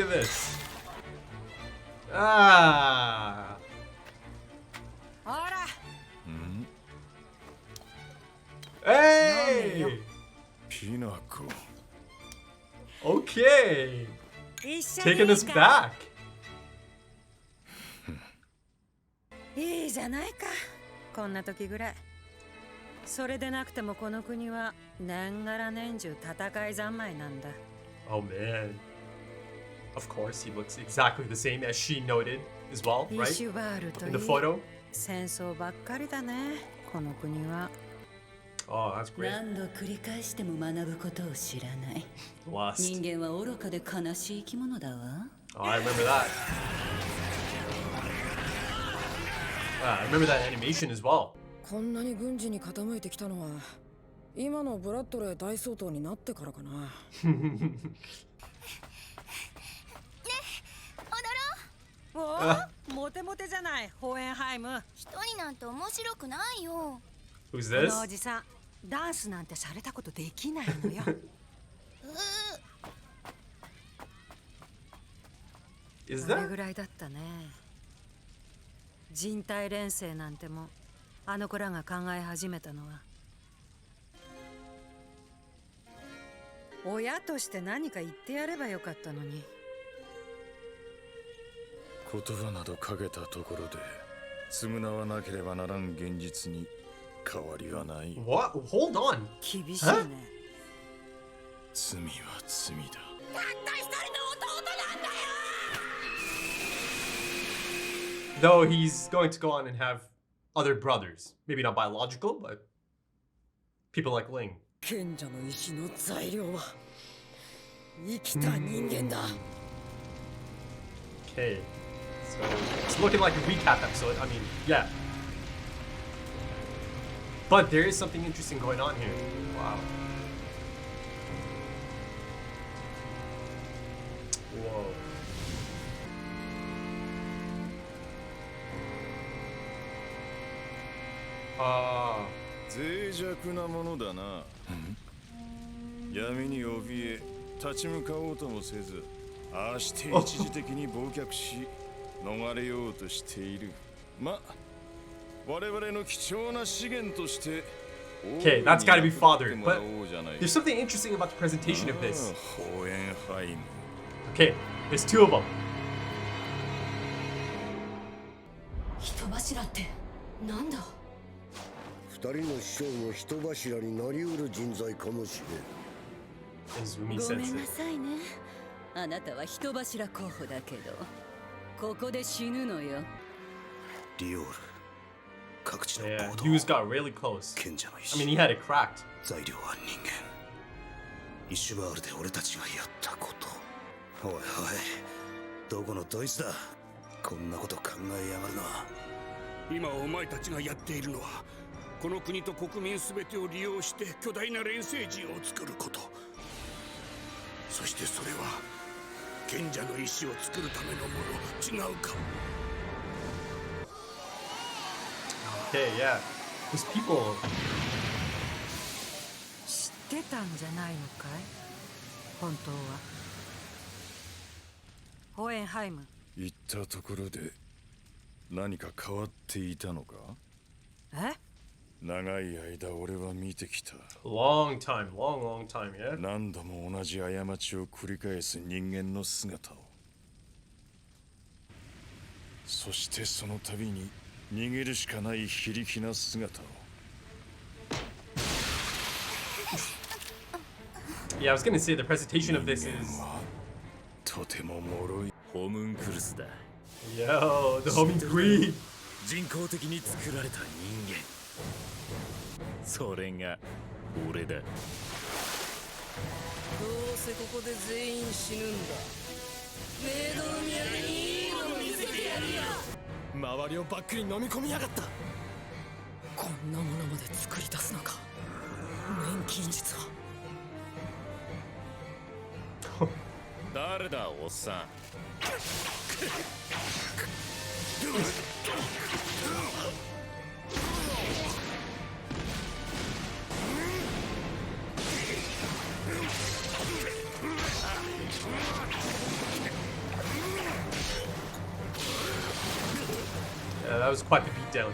at this. Ah. Hey. Okay. Taking us back. いいじゃないか。こんな時ぐらい。それでなくてもこの国は年がら年中戦い三昧なんだ。Oh man. Of course, he looks exactly the same as she noted as well, right? In the photo. 戦争ばっかりだね、この国は。Oh, that's great. 何度繰り返しても学ぶことを知らない。 Lust. 人間は愚かで悲しい生き物だわ。Oh, I remember that. I remember that animation as well. こんなに軍事に傾いてきたのは今のブラッドレー大総統になってからかな。お、モテモテじゃない、ホーエンハイム。人になんて面白くないよ。 Who's こ this? のおじさん、ダンスなんてされたことできないのよ。Is それ that? ぐらいだったね。人体錬成なんてもあの子らが考え始めたのは。親として何か言ってやればよかったのに。言葉などかけたところで償わなければならん現実に変わりはない。 What? Hold on. 厳しいね。罪は罪だ。たった一人の弟なんだよ。 Though he's going to go on and have other brothers. Maybe not biological, but people like Ling. 賢者の石の材料は生きた人間だ。 Okay. So it's looking like a recap episode. I mean, yeah. But there is something interesting going on here. Wow. Whoa.脆弱なものだな。闇に怯え立ち向かおうともせず、ああして一時的に忘却し逃れようとしている。ま、我々の貴重な資源として。 Okay, that's got to be father. But there's something interesting about the presentation of this. Okay, there's two of them. 人柱ってなんだ。二人の師匠の人柱になりうる人材かもしれん。 Izumi ごめんな sensei. さいね。あなたは人柱候補だけど、ここで死ぬのよ。リオール。各地の Yeah, 行動。 Hughes got really close. 賢者の I 石。 mean, he had it cracked. 材料は人間。イシュバールで俺たちがやったこと。おいおい、どこのドイツだ。こんなこと考えやがるのは。今お前たちがやっているのは、この国と国民すべてを利用して巨大な錬成人を作ること。そしてそれは賢者の石を作るためのもの。違うか。 Okay, yeah. These people. 知ってたんじゃないのかい、本当は。ホーエンハイム。言ったところで何か変わっていたのか。え？長い間俺は見てきた。 Long time, long time, yeah? 何度も同じ過ちを繰り返す人間の姿を。そしてその度に逃げるしかない非力な姿を。 Yeah, I was gonna say the presentation of this is. とても脆いホムンクルスだ。 Yo, the homing queen. 人工的に作られた人間。それが俺だ。どうせここで全員死ぬんだ。メイドの宮にいいもの見せてやるよ。周りをバックに飲み込みやがった。こんなものまで作り出すのか。錬金術は。誰だおっさん。that was quite the beatdown.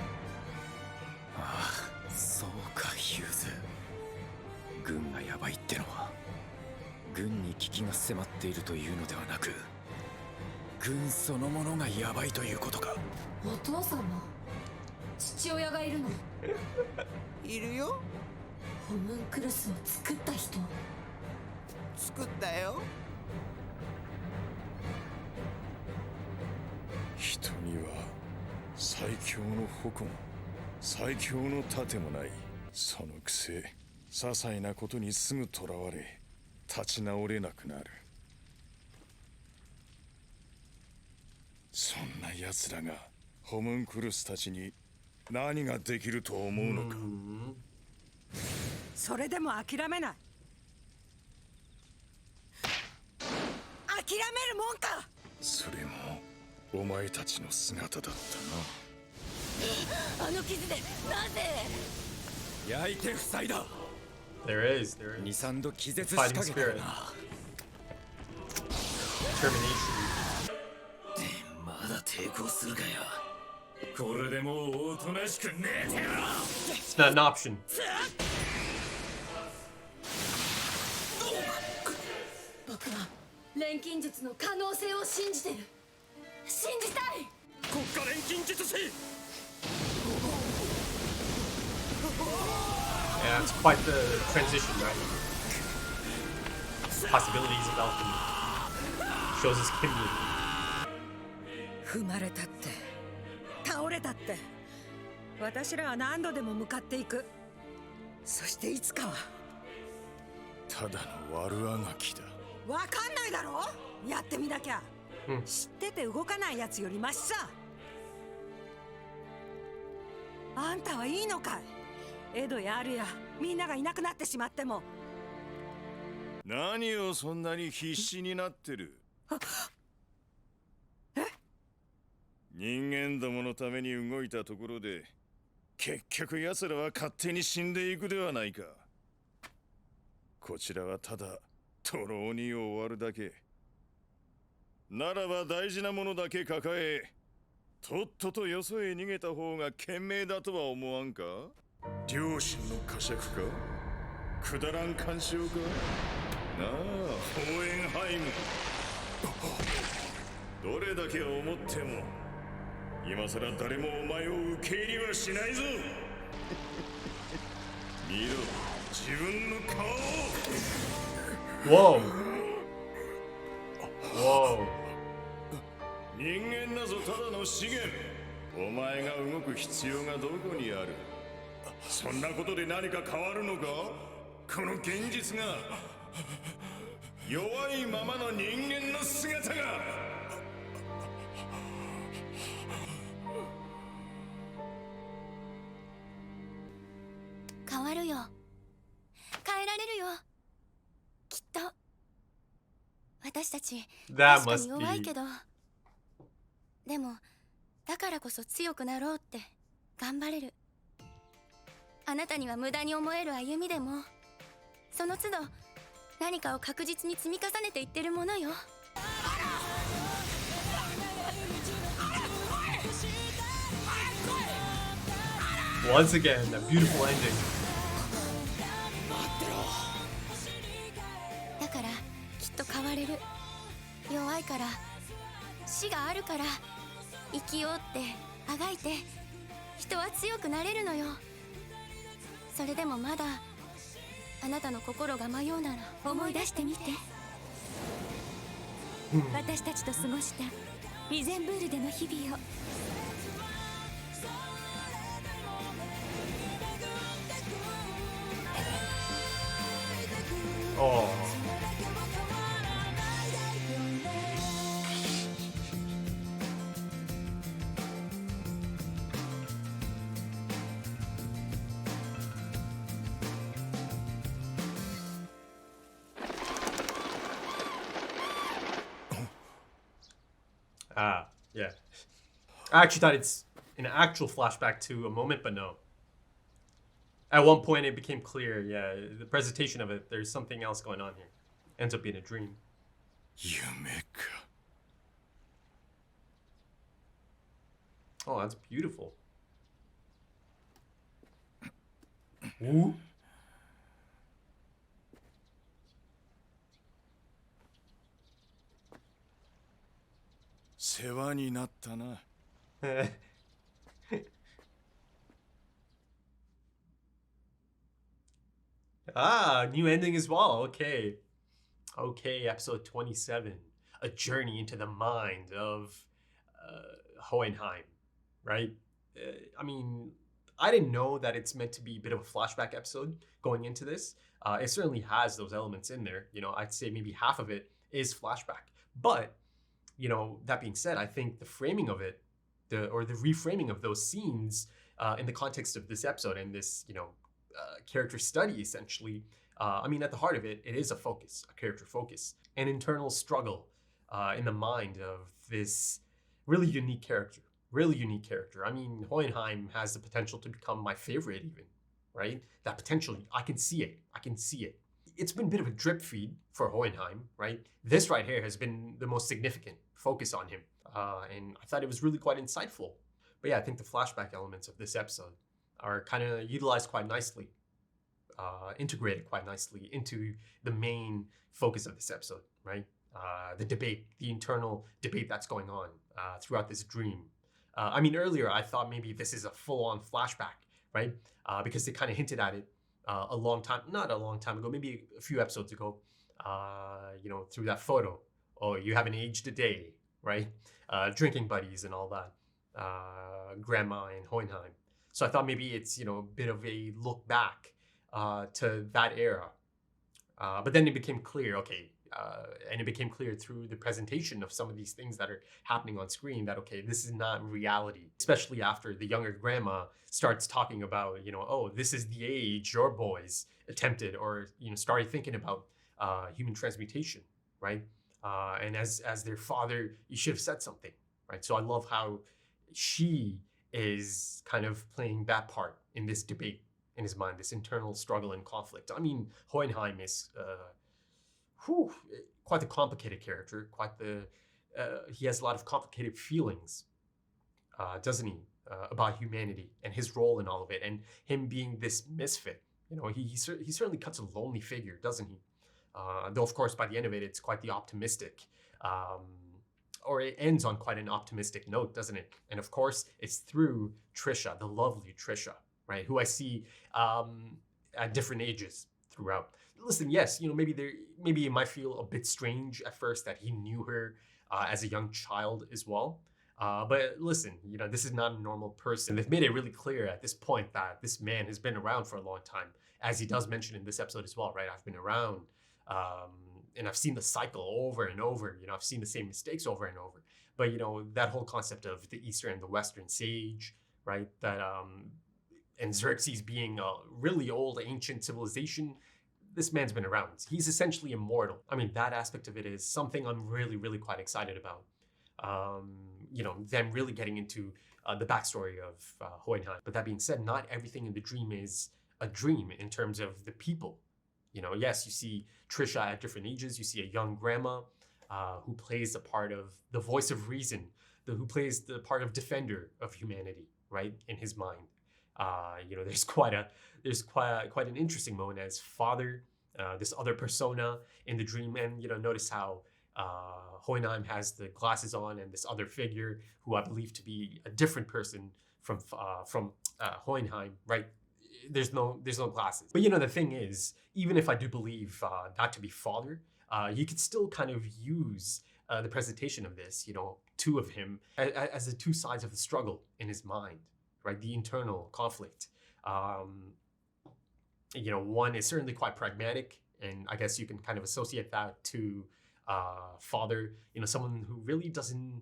ああ、そうかヒューズ。軍がヤバいってのは軍に危機が迫っているというのではなく、軍そのものがヤバいということか。お父様、父親がいるの。いるよ。ホムンクルスを作った人。作ったよ。人には最強の矛も最強の盾もない。そのくせ些細なことにすぐとらわれ立ち直れなくなる。そんな奴らがホムンクルスたちに何ができると思うのか。それでも諦めない。諦めるもんか。それもお前たちの姿だったな。あの傷でなぜ焼いて塞いだ。 There is. 2、3度気絶しかけたな。Determination. まだ抵抗するかよ。これでもうおとなしく寝てろ。 It's not an option. 僕は錬金術の可能性を信じてる。信じたい。国家錬金術師。 Yeah, it's quite the transition, right? Possibilities of alchemy. Shows his kindred. 踏まれたって倒れたって私らは何度でも向かっていく。そしていつかは。ただの悪あがきだ。わかんないだろ。やってみなきゃ。知ってて動かないやつよりマシさ。あんたはいいのかい。エドやアルやみんながいなくなってしまっても。何をそんなに必死になってる。人間どものために動いたところで結局奴らは勝手に死んでいくではないか。こちらはただ徒労に終わるだけ。ならば大事なものだけ抱えとっととよそへ逃げた方が賢明だとは思わんか。良心の呵責か、くだらん干渉か。なあホーエンハイム、どれだけ思っても今さら誰もお前を受け入れはしないぞ。見ろ自分の顔を。 Whoa. Whoa. 人間なぞただの資源。お前が動く必要がどこにある。そんなことで何か変わるのか。この現実が弱いままの人間の姿が。変わるよ。変えられるよ。きっと。私たち That 確か must に弱い be. けど、でもだからこそ強くなろうって頑張れる。あなたには無駄に思える歩みでも、その都度何かを確実に積み重ねていってるものよ。 Once again, a beautiful ending. だからきっと変われる。弱いから死があるから生きようってあがいて人は強くなれるのよ。それでもまだあなたの心が迷うなら思い出してみて。私たちと過ごしたリゼンブールでの日々を。 Oh. Ah, yeah. I actually thought it's an actual flashback to a moment, but no. At one point, it became clear, yeah, the presentation of it, there's something else going on here. Ends up being a dream. 夢か。Oh, that's beautiful. Ooh. 世話になったな。Ah, new ending as well. Okay. Okay, episode 27. A journey into the mind of Hohenheim, right? I mean, I didn't know that it's meant to be a bit of a flashback episode going into this. It certainly has those elements in there. You know, I'd say maybe half of it is flashback. But, you know, that being said, I think the framing of it, the reframing of those scenes in the context of this episode and this, you know, character study essentially, I mean, at the heart of it, it is a focus, a character focus, an internal struggle in the mind of this really unique character. Really unique character. I mean, Hohenheim has the potential to become my favorite even, right? That potential, I can see it. I can see it. It's been a bit of a drip feed for Hohenheim, right? This right here has been the most significant focus on him. And I thought it was really quite insightful. But yeah, I think the flashback elements of this episode are kind of utilized quite nicely, integrated quite nicely into the main focus of this episode, right? The debate, the internal debate that's going on throughout this dream. I mean, earlier I thought maybe this is a full-on flashback, right? Because they kind of hinted at it not a long time ago, maybe a few episodes ago, you know, through that photo. Oh, you haven't aged a day, right? Drinking buddies and all that. Grandma and Hohenheim. So I thought maybe it's, you know, a bit of a look back to that era. But then it became clear, okay, and it became clear through the presentation of some of these things that are happening on screen that, okay, this is not reality, especially after the younger grandma starts talking about, you know, oh, this is the age your boys attempted or, you know, started thinking about human transmutation, right? And as their father, you should have said something, right? So I love how she is kind of playing that part in this debate in his mind, this internal struggle and conflict. I mean, Hohenheim is quite the complicated character, he has a lot of complicated feelings, doesn't he, about humanity and his role in all of it, and him being this misfit. You know, he certainly cuts a lonely figure, doesn't he? Though, of course, by the end of it, it's quite the optimistic, or it ends on quite an optimistic note, doesn't it? And of course, it's through Trisha, the lovely Trisha, right? Who I see at different ages throughout. Listen, yes, you know, maybe it might feel a bit strange at first that he knew her as a young child as well. But listen, you know, this is not a normal person. They've made it really clear at this point that this man has been around for a long time, as he does mention in this episode as well, right? I've been around, and I've seen the cycle over and over. You know, I've seen the same mistakes over and over. But, you know, that whole concept of the Eastern and the Western sage, right? That, and Xerxes being a really old ancient civilization, this man's been around. He's essentially immortal. I mean, that aspect of it is something I'm really, really quite excited about. You know, them really getting into the backstory of Hohenheim. But that being said, not everything in the dream is a dream in terms of the people. You know, yes, you see Trisha at different ages. You see a young grandma who plays the part of the voice of reason, who plays the part of defender of humanity, right, in his mind. You know, there's quite an interesting moment as father, this other persona in the dream, and you know, notice how Hohenheim has the glasses on, and this other figure who I believe to be a different person from Hohenheim, right? There's no glasses. But you know, the thing is, even if I do believe that to be father, you could still kind of use the presentation of this, you know, two of him as the two sides of the struggle in his mind, right? The internal conflict. You know, one is certainly quite pragmatic, and I guess you can kind of associate that to father, you know, someone who really doesn't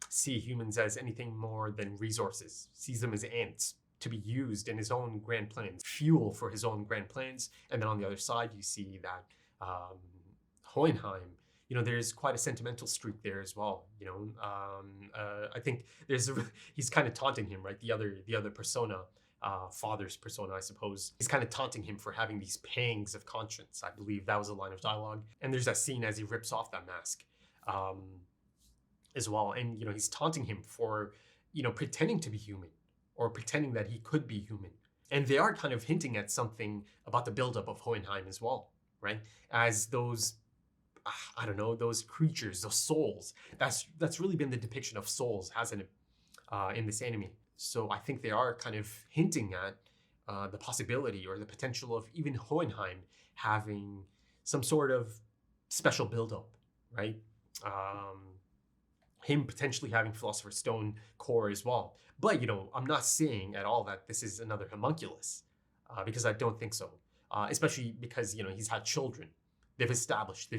see humans as anything more than resources, sees them as ants to be used in his own grand plans, fuel for his own grand plans. And then on the other side, you see that Hohenheim, you know, there's quite a sentimental streak there as well. You know, I think he's kind of taunting him, right? The other persona, father's persona, I suppose. He's kind of taunting him for having these pangs of conscience. I believe that was a line of dialogue. And there's that scene as he rips off that mask as well. And, you know, he's taunting him for, pretending to be human or pretending that he could be human. And they are kind of hinting at something about the buildup of Hohenheim as well, right? As those, I don't know, those creatures, those souls. That's really been the depiction of souls, hasn't it, in this anime? So I think they are kind of hinting at the possibility or the potential of even Hohenheim having some sort of special buildup, right? Him potentially having Philosopher's Stone core as well. But, I'm not saying at all that this is another homunculus, because I don't think so. Especially because, he's had children. There's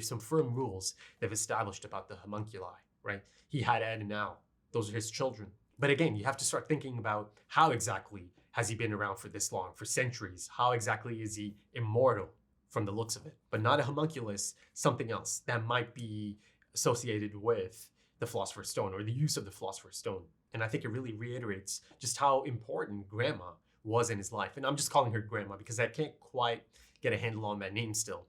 some firm rules they've established about the homunculi, right? He had Ed and Al. Those are his children. But again, you have to start thinking about how exactly has he been around for this long, for centuries? How exactly is he immortal from the looks of it? But not a homunculus, something else that might be associated with the Philosopher's Stone or the use of the Philosopher's Stone. And I think it really reiterates just how important Grandma was in his life. And I'm just calling her Grandma because I can't quite get a handle on that name still.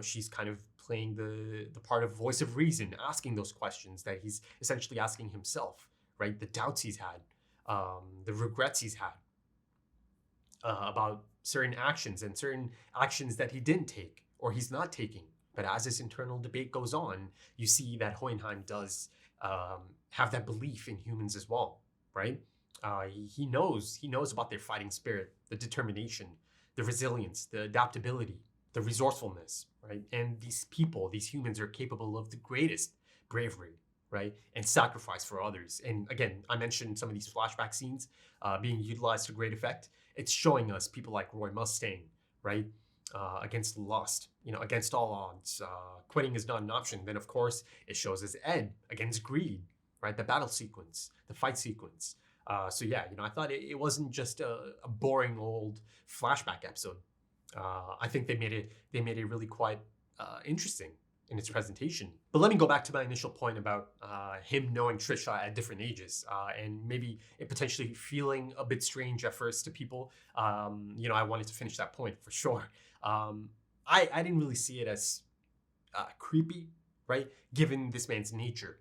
She's kind of playing the part of voice of reason, asking those questions that he's essentially asking himself, right? The doubts he's had, the regrets he's had about certain actions and certain actions that he didn't take or he's not taking. But as this internal debate goes on, you see that Hohenheim does have that belief in humans as well, right? He knows about their fighting spirit, the determination, the resilience, the adaptability, the resourcefulness, right? And these people, these humans, are capable of the greatest bravery, right? And sacrifice for others. And again, I mentioned some of these flashback scenes being utilized to great effect. It's showing us people like Roy Mustang, right? Against lust, against all odds. Quitting is not an option. Then, of course, it shows us Ed against greed, right? The battle sequence, the fight sequence. I thought it wasn't just a boring old flashback episode. I think they made it really quite interesting in its presentation. But let me go back to my initial point about him knowing Trisha at different ages, and maybe it potentially feeling a bit strange at first to people. I wanted to finish that point for sure. I didn't really see it as creepy, right? Given this man's nature,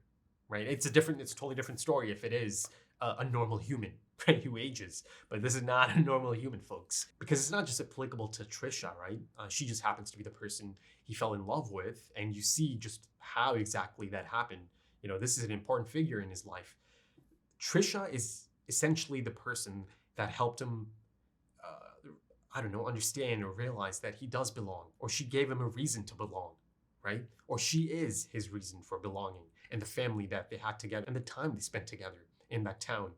right? It's a totally different story if it is a normal human, right, who ages. But this is not a normal human, folks, because it's not just applicable to Trisha, right? She just happens to be the person he fell in love with, and you see just how exactly that happened. This is an important figure in his life. Trisha is essentially the person that helped him, understand or realize that he does belong, or she gave him a reason to belong, right? Or she is his reason for belonging, and the family that they had together, and the time they spent together in that town.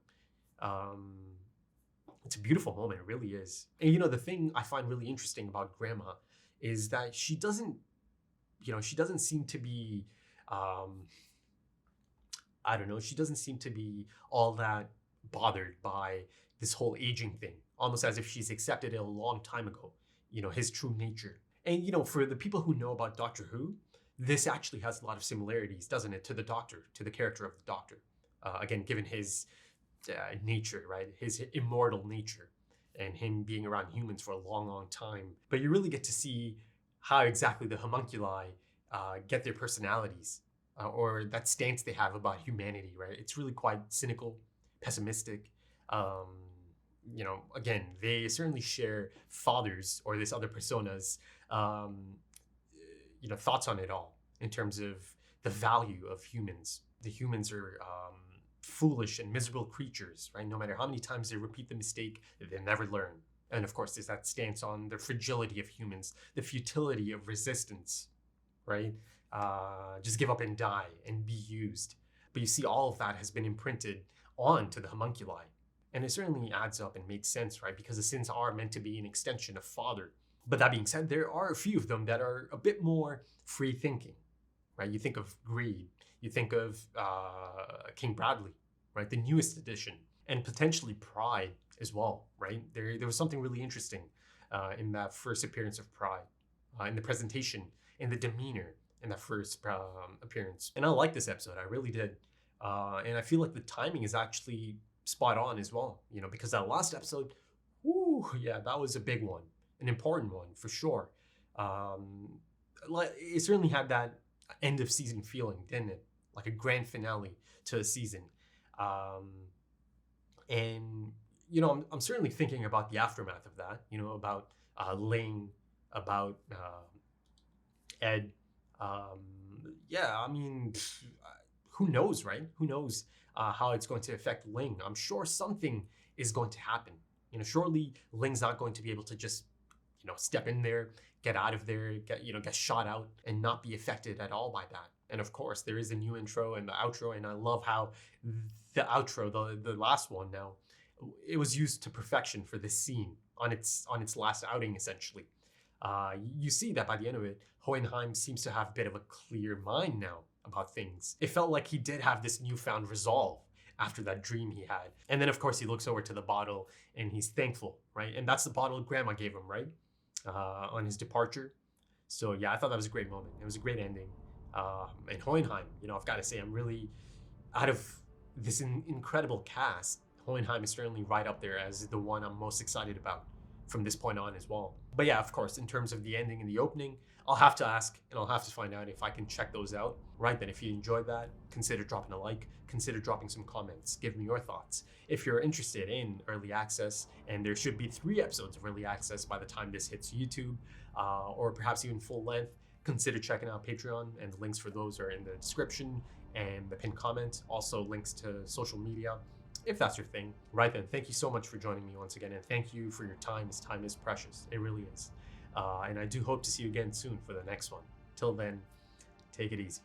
It's a beautiful moment, it really is. And the thing I find really interesting about Grandma is that she doesn't seem to be, she doesn't seem to be all that bothered by this whole aging thing, almost as if she's accepted it a long time ago, his true nature. And, for the people who know about Doctor Who, this actually has a lot of similarities, doesn't it, to the Doctor, to the character of the Doctor. Again, given his nature, right? His immortal nature and him being around humans for a long, long time. But you really get to see how exactly the homunculi get their personalities or that stance they have about humanity, right? It's really quite cynical, pessimistic. Again, they certainly share fathers or this other persona's, thoughts on it all in terms of the value of humans. The humans are foolish and miserable creatures, right? No matter how many times they repeat the mistake, they never learn. And of course, there's that stance on the fragility of humans, the futility of resistance, right? Just give up and die and be used. But you see, all of that has been imprinted onto the homunculi. And it certainly adds up and makes sense, right? Because the sins are meant to be an extension of Father. But that being said, there are a few of them that are a bit more free thinking, right? You think of greed, you think of King Bradley, right? The newest edition, and potentially Pride as well, right? There was something really interesting in that first appearance of Pride, in the presentation, in the demeanor in that first appearance. And I like this episode, I really did. And I feel like the timing is actually spot on as well, because that last episode, that was a big one, an important one for sure. It certainly had that end of season feeling, didn't it? Like a grand finale to a season. And you know, I'm certainly thinking about the aftermath of that. You know, about Ling, about Ed. Yeah, I mean, who knows, right? Who knows how it's going to affect Ling? I'm sure something is going to happen. You know, surely Ling's not going to be able to just, you know, step in there, get out of there, get shot out, and not be affected at all by that. And of course, there is a new intro and the outro, and I love how the outro, the last one now, it was used to perfection for this scene on its last outing, essentially. You see that by the end of it, Hohenheim seems to have a bit of a clear mind now about things. It felt like he did have this newfound resolve after that dream he had. And then, of course, he looks over to the bottle and he's thankful, right? And that's the bottle Grandma gave him, right? On his departure. So yeah, I thought that was a great moment. It was a great ending. And Hohenheim, you know, I've got to say, I'm really, out of this incredible cast, Hohenheim is certainly right up there as the one I'm most excited about from this point on as well. But yeah, of course, in terms of the ending and the opening, I'll have to ask and I'll have to find out if I can check those out. Right then, if you enjoyed that, consider dropping a like, consider dropping some comments, give me your thoughts. If you're interested in early access, and there should be 3 episodes of early access by the time this hits YouTube, or perhaps even full length, consider checking out Patreon, and the links for those are in the description and the pinned comment. Also links to social media, if that's your thing. Right then, thank you so much for joining me once again, and thank you for your time. This time is precious. It really is. And I do hope to see you again soon for the next one. Till then, take it easy.